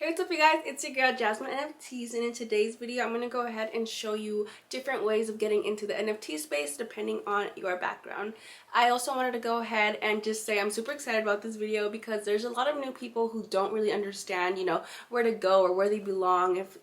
Hey, what's up you guys? It's your girl Jasmine NFTs, and in today's video I'm going to go ahead and show you different ways of getting into the NFT space depending on your background. I also wanted to go ahead and just say I'm super excited about this video because there's a lot of new people who don't really understand, where to go or where they belong. If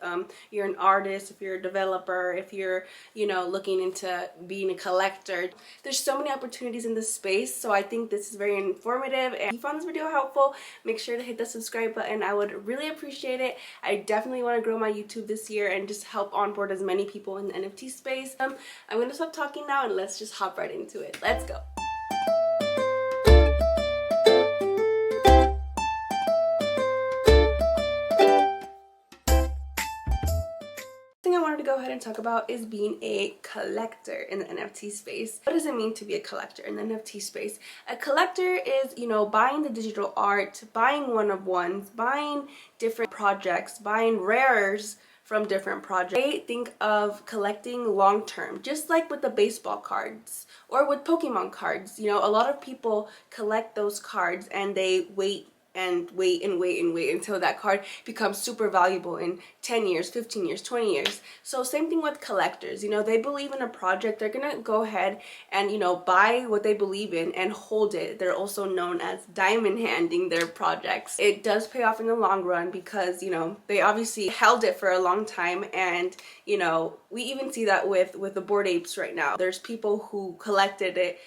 you're an artist, if you're a developer, if you're, looking into being a collector. There's so many opportunities in this space, so I think this is very informative, and if you found this video helpful, make sure to hit the subscribe button. I would really appreciate it. I definitely want to grow my YouTube this year and just help onboard as many people in the NFT space. I'm going to stop talking now and let's just hop right into it. Let's go. I wanted to go ahead and talk about is being a collector in the NFT space. What does it mean to be a collector in the NFT space? A collector is, buying the digital art, buying one-of-ones, buying different projects, buying rares from different projects. I think of collecting long-term, just like with the baseball cards or with Pokemon cards. A lot of people collect those cards and they wait until that card becomes super valuable in 10 years, 15 years, 20 years. So same thing with collectors. They believe in a project, they're gonna go ahead and buy what they believe in and hold it. They're also known as diamond handing their projects. It does pay off in the long run because they obviously held it for a long time, and we even see that with the Bored Apes right now. There's people who collected it.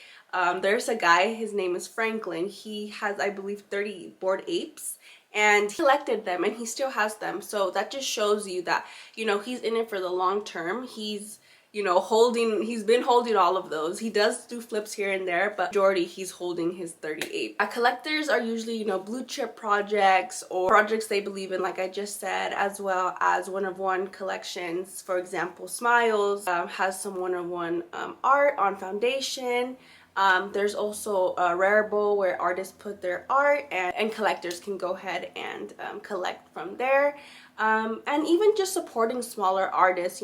There's a guy, his name is Franklin. He has, I believe, 30 Bored Apes, and he collected them and he still has them. So that just shows you that, he's in it for the long term. He's, he's been holding all of those. He does do flips here and there, but majority he's holding his 38. Collectors are usually, blue chip projects or projects they believe in, like I just said, as well as one-of-one collections. For example, Smiles has some one-of-one art on Foundation. There's also a Rarible where artists put their art, and collectors can go ahead and collect from there. And even just supporting smaller artists,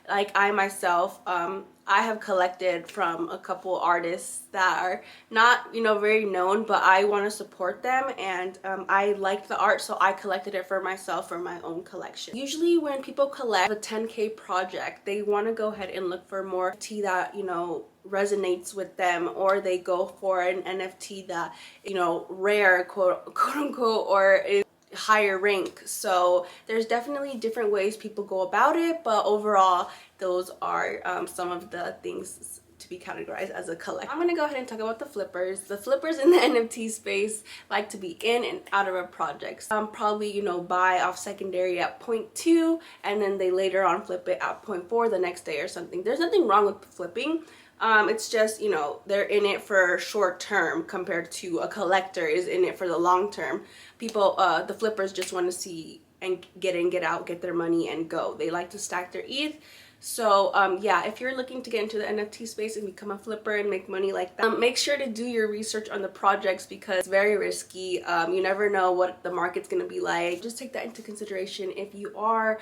like I myself, I have collected from a couple artists that are not, very known, but I want to support them, and I liked the art, so I collected it for myself for my own collection. Usually when people collect a 10K project, they want to go ahead and look for more NFT that, resonates with them, or they go for an NFT that, rare, quote unquote, or is higher rank. So there's definitely different ways people go about it, but overall those are some of the things to be categorized as a collector. I'm gonna go ahead and talk about the flippers. The flippers in the NFT space like to be in and out of a project. Probably buy off secondary at 0.2 and then they later on flip it at 0.4 the next day or something. There's nothing wrong with flipping. It's just, they're in it for short term compared to a collector is in it for the long term. People, the flippers just want to see and get in, get out, get their money and go. They like to stack their ETH. So yeah, if you're looking to get into the NFT space and become a flipper and make money like that, make sure to do your research on the projects because it's very risky. You never know what the market's gonna be like. Just take that into consideration if you are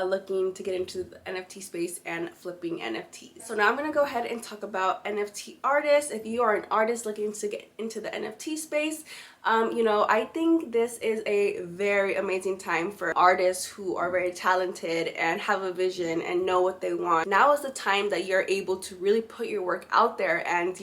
looking to get into the NFT space and flipping NFTs. So now I'm gonna go ahead and talk about NFT artists. If you are an artist looking to get into the NFT space, I think this is a very amazing time for artists who are very talented and have a vision and know what they want. Now is the time that you're able to really put your work out there and,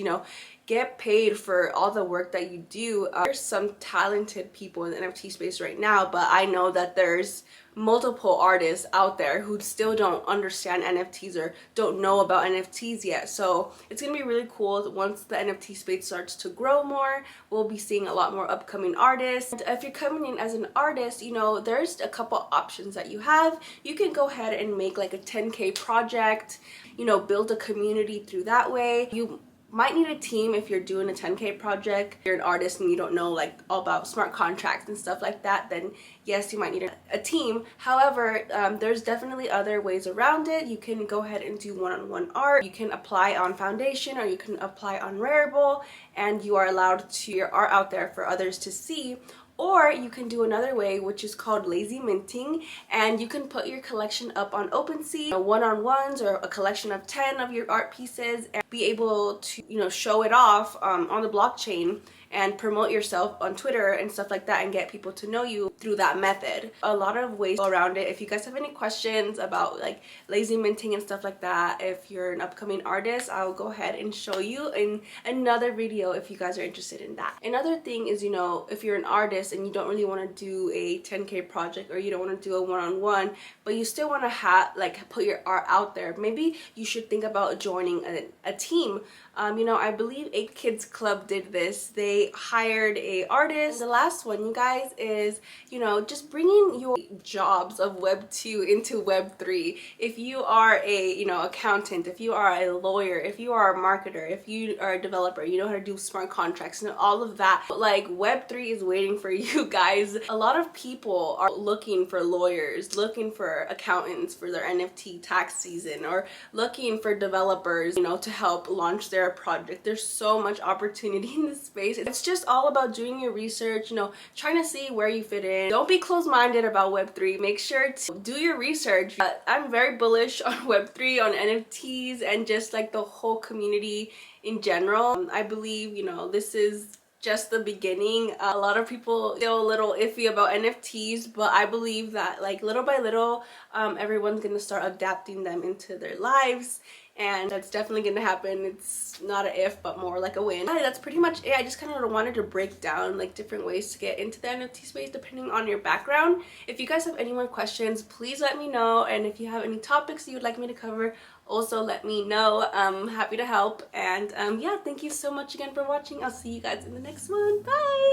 get paid for all the work that you do. There's some talented people in the NFT space right now, but I know that there's multiple artists out there who still don't understand NFTs or don't know about NFTs yet. So it's gonna be really cool. Once the NFT space starts to grow more, we'll be seeing a lot more upcoming artists. And if you're coming in as an artist, there's a couple options that you have. You can go ahead and make like a 10K project, build a community through that way. You might need a team if you're doing a 10K project. If you're an artist and you don't know like all about smart contracts and stuff like that, then yes, you might need a team. However, there's definitely other ways around it. You can go ahead and do one-on-one art. You can apply on Foundation or you can apply on Rarible, and you are allowed to your art out there for others to see. Or you can do another way, which is called lazy minting, and you can put your collection up on OpenSea, one-on-ones or a collection of 10 of your art pieces, and be able to show it off on the blockchain and promote yourself on Twitter and stuff like that and get people to know you through that method. A lot of ways around it. If you guys have any questions about like lazy minting and stuff like that, if you're an upcoming artist, I'll go ahead and show you in another video if you guys are interested in that. Another thing is, you know, if you're an artist and you don't really want to do a 10K project, or you don't want to do a one-on-one, but you still want to have like put your art out there, maybe you should think about joining a team. You know, I believe 8 Kids Club did this. They hired a artist. The last one, you guys, is, you know, just bringing your jobs of Web 2 into Web 3. If you are a, you know, accountant, if you are a lawyer, if you are a marketer, if you are a developer, you know how to do smart contracts and all of that, like Web 3 is waiting for you guys. A lot of people are looking for lawyers, looking for accountants for their NFT tax season, or looking for developers, you know, to help launch their project. There's so much opportunity in this space. It's just all about doing your research, you know, trying to see where you fit in. Don't be closed-minded about Web3. Make sure to do your research. I'm very bullish on Web3, on NFTs, and just like the whole community in general. I believe, you know, this is just the beginning. A lot of people feel a little iffy about NFTs, but I believe that like little by little, everyone's gonna start adapting them into their lives, and that's definitely gonna happen. It's not an if, but more like a win. That's pretty much it. I just kind of wanted to break down like different ways to get into the NFT space depending on your background. If you guys have any more questions, please let me know, and if you have any topics you would like me to cover, also let me know. I'm happy to help. And yeah, thank you so much again for watching. I'll see you guys in the next one. Bye.